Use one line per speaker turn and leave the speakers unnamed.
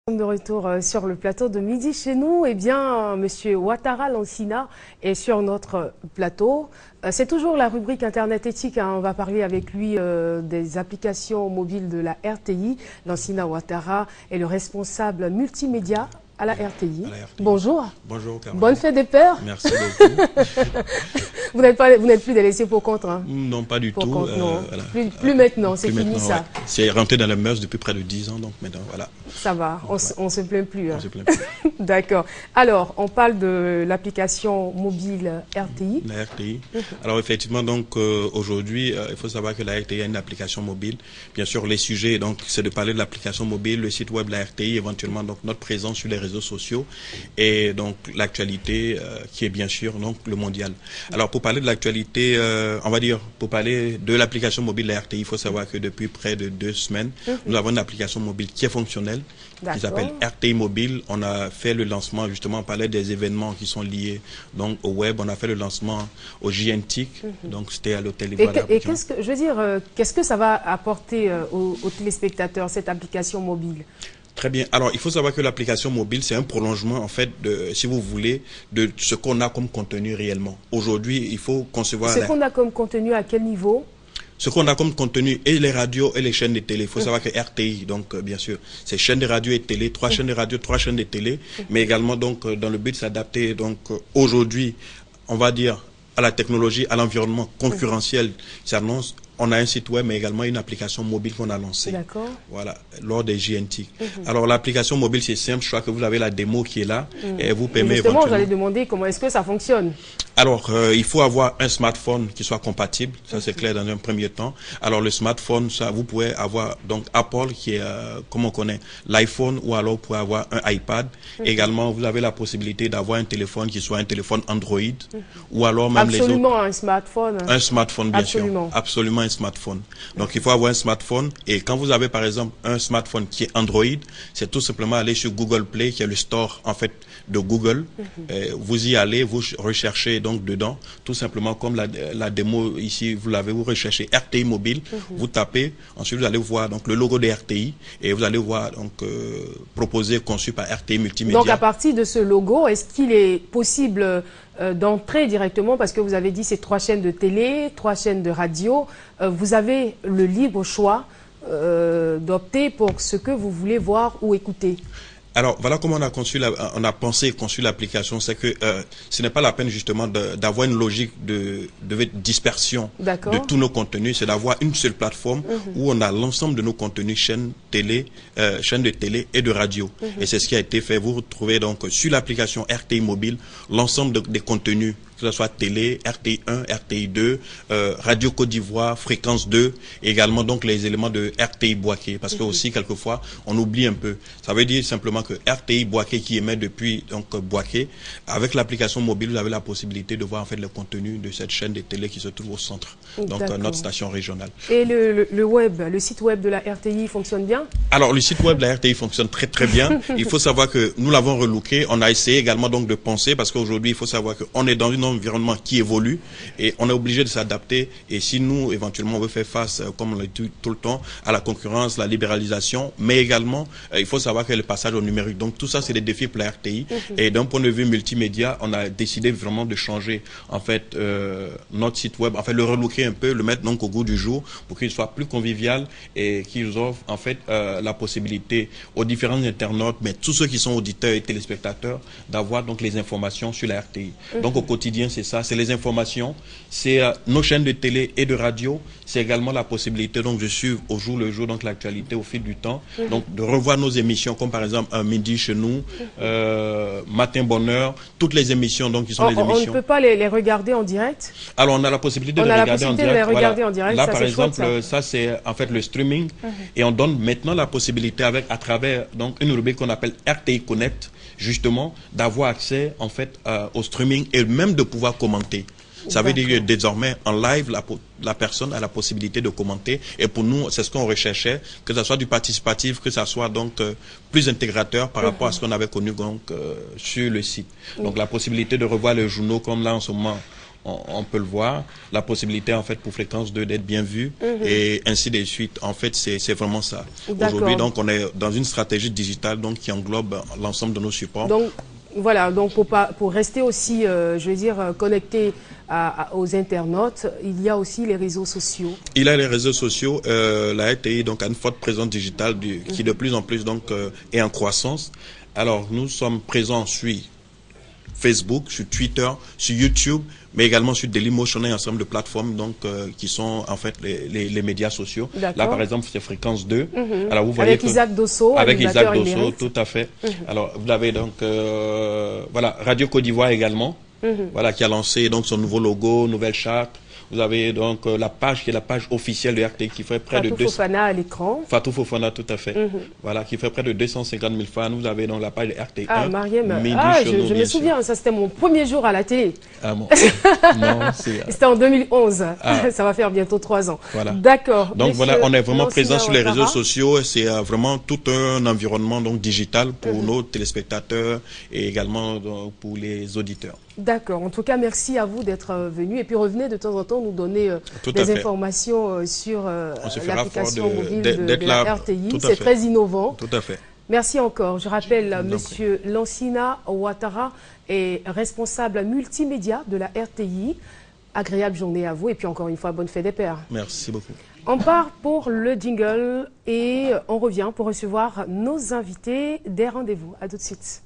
De retour sur le plateau de midi chez nous, eh bien, Monsieur Ouattara Lansina est sur notre plateau. C'est toujours la rubrique Internet éthique. On va parler avec lui des applications mobiles de la RTI. Lansina Ouattara est le responsable multimédia à la RTI. Bonjour.
Bonjour, Caroline.
Bonne fête des pères.
Merci beaucoup.
Vous n'êtes plus des laissés pour compte, hein?
Non, pas du tout.
Non. Voilà. Plus maintenant, c'est fini ça.
Ouais. C'est rentré dans les mœurs depuis près de 10 ans, donc maintenant, voilà.
Ça va, on se plaint plus.
On se plaint plus.
D'accord. Alors, on parle de l'application mobile RTI.
La RTI. Alors, effectivement, donc, aujourd'hui, il faut savoir que la RTI a une application mobile. Bien sûr, les sujets, donc, c'est de parler de l'application mobile, le site web de la RTI, éventuellement, donc, notre présence sur les réseaux sociaux et donc l'actualité qui est bien sûr donc le mondial. Alors pour parler de l'actualité, on va dire pour parler de l'application mobile de la RTI, il faut savoir que depuis près de 2 semaines, nous avons une application mobile qui est fonctionnelle, qui s'appelle RTI Mobile. On a fait le lancement, justement, on parlait des événements qui sont liés donc au web. On a fait le lancement au JNTIC, donc c'était à l'hôtel Ivoire.
Et qu'est-ce que, je veux dire, qu'est-ce que ça va apporter aux téléspectateurs, cette application mobile?
Très bien. Alors, il faut savoir que l'application mobile, c'est un prolongement, en fait, de, si vous voulez, de ce qu'on a comme contenu réellement. Aujourd'hui, il faut concevoir...
Ce qu'on a comme contenu à quel niveau?
Ce qu'on a comme contenu, et les radios et les chaînes de télé. Il faut savoir que RTI, donc, bien sûr, c'est chaînes de radio et télé, 3 chaînes de radio, 3 chaînes de télé, mais également, donc, dans le but de s'adapter, donc, aujourd'hui, on va dire, à la technologie, à l'environnement concurrentiel qui s'annonce. On a un site web, mais également une application mobile qu'on a lancée.
D'accord.
Voilà, lors des JNT. Alors, l'application mobile, c'est simple. Je crois que vous avez la démo qui est là. Et vous permet
justement, j'allais demander comment est-ce que ça fonctionne.
Alors, il faut avoir un smartphone qui soit compatible. Ça, c'est clair dans un premier temps. Alors, le smartphone, ça, vous pouvez avoir, donc, Apple, qui est, comme on connaît, l'iPhone, ou alors vous pouvez avoir un iPad. Également, vous avez la possibilité d'avoir un téléphone qui soit un téléphone Android, ou alors même les autres.
Absolument un smartphone.
Un smartphone, bien sûr. Absolument un smartphone. Donc, il faut avoir un smartphone. Et quand vous avez, par exemple, un smartphone qui est Android, c'est tout simplement aller sur Google Play, qui est le store, en fait, de Google. Vous y allez, vous recherchez, donc, dedans, tout simplement, comme la démo ici, vous recherchez RTI Mobile, vous tapez, ensuite, vous allez voir, donc, le logo de RTI, et vous allez voir, donc, proposé, conçu par RTI Multimédia.
Donc, à partir de ce logo, est-ce qu'il est possible d'entrer directement, parce que vous avez dit c'est 3 chaînes de télé, 3 chaînes de radio, vous avez le libre choix d'opter pour ce que vous voulez voir ou écouter.
Alors, voilà comment on a pensé et conçu l'application, c'est que ce n'est pas la peine justement d'avoir une logique de dispersion de tous nos contenus, c'est d'avoir une seule plateforme où on a l'ensemble de nos contenus, chaînes de télé et de radio. Et c'est ce qui a été fait. Vous retrouvez donc sur l'application RTI Mobile l'ensemble des contenus, que ce soit télé, RTI 1, RTI 2, Radio Côte d'Ivoire, Fréquence 2, et également donc les éléments de RTI Boaké, parce que aussi quelquefois on oublie un peu. Ça veut dire simplement que RTI Boaké qui émet depuis donc Boaké, avec l'application mobile, vous avez la possibilité de voir en fait le contenu de cette chaîne de télé qui se trouve au centre, donc notre station régionale.
Et le site web de la RTI fonctionne bien? Alors
le site web de la RTI fonctionne très très bien. Il faut savoir que nous l'avons relooké, on a essayé également donc de penser, parce qu'aujourd'hui il faut savoir qu'on est dans une environnement qui évolue et on est obligé de s'adapter. Et si nous, éventuellement, on veut faire face, comme on l'a dit tout le temps, à la concurrence, la libéralisation, mais également, il faut savoir que le passage au numérique. Donc, tout ça, c'est des défis pour la RTI. Et d'un point de vue multimédia, on a décidé vraiment de changer, en fait, notre site web, en fait, le relooker un peu, le mettre donc au goût du jour pour qu'il soit plus convivial et qu'il offre, en fait, la possibilité aux différents internautes, mais tous ceux qui sont auditeurs et téléspectateurs, d'avoir donc les informations sur la RTI. Donc, au quotidien, c'est ça, c'est les informations, c'est nos chaînes de télé et de radio, c'est également la possibilité donc de suivre au jour le jour donc l'actualité au fil du temps, donc de revoir nos émissions comme par exemple un midi chez nous, matin bonheur, toutes les émissions donc qui sont les émissions.
On ne peut pas les regarder en direct?
Alors on a la possibilité de les regarder en direct. Là par exemple, ça c'est en fait le streaming et on donne maintenant la possibilité à travers donc une rubrique qu'on appelle RTI Connect, justement d'avoir accès en fait au streaming et même de pouvoir commenter. Ça veut dire que désormais, en live, la personne a la possibilité de commenter. Et pour nous, c'est ce qu'on recherchait, que ce soit du participatif, que ça soit donc plus intégrateur par rapport à ce qu'on avait connu donc sur le site. Donc la possibilité de revoir les journaux, comme là en ce moment, on peut le voir, la possibilité en fait pour Fréquence 2 d'être bien vu et ainsi de suite. En fait, c'est vraiment ça. Aujourd'hui, donc, on est dans une stratégie digitale donc qui englobe l'ensemble de nos supports.
Donc, voilà, donc pour rester aussi, je veux dire, connecté aux internautes, il y a aussi les réseaux sociaux.
Il y a les réseaux sociaux. La RTI donc a une forte présence digitale qui de plus en plus donc est en croissance. Alors nous sommes présents sur Facebook, sur Twitter, sur YouTube, mais également sur Dailymotion et un ensemble de plateformes donc qui sont en fait les médias sociaux. Là par exemple c'est Fréquence 2. Alors vous voyez
avec Isaac Dosso,
avec Isaac Dosso, tout à fait. Alors vous avez donc voilà Radio Côte d'Ivoire également, voilà qui a lancé donc son nouveau logo, nouvelle charte. Vous avez donc la page qui est la page officielle de RTI qui fait près de 200...
Fatou Fofana à l'écran.
Fatou Fofana, tout à fait. Voilà, qui fait près de 250 000 fans. Vous avez donc la page de RTI.
Ah, Mariam, je me souviens, ça c'était mon premier jour à la télé.
Ah bon. Non,
c'était en 2011. Ah. Ça va faire bientôt 3 ans.
Voilà.
D'accord.
Donc voilà, on est vraiment présent sur les réseaux sociaux. C'est vraiment tout un environnement donc digital pour nos téléspectateurs et également donc, pour les auditeurs.
D'accord. En tout cas, merci à vous d'être venu. Et puis revenez de temps en temps nous donner des informations sur l'application mobile de la RTI. C'est très innovant.
Tout à fait.
Merci encore. Je rappelle, Monsieur Lansina Ouattara est responsable multimédia de la RTI. Agréable journée à vous. Et puis encore une fois, bonne fête des pères.
Merci beaucoup.
On part pour le jingle et on revient pour recevoir nos invités des rendez-vous. À tout de suite.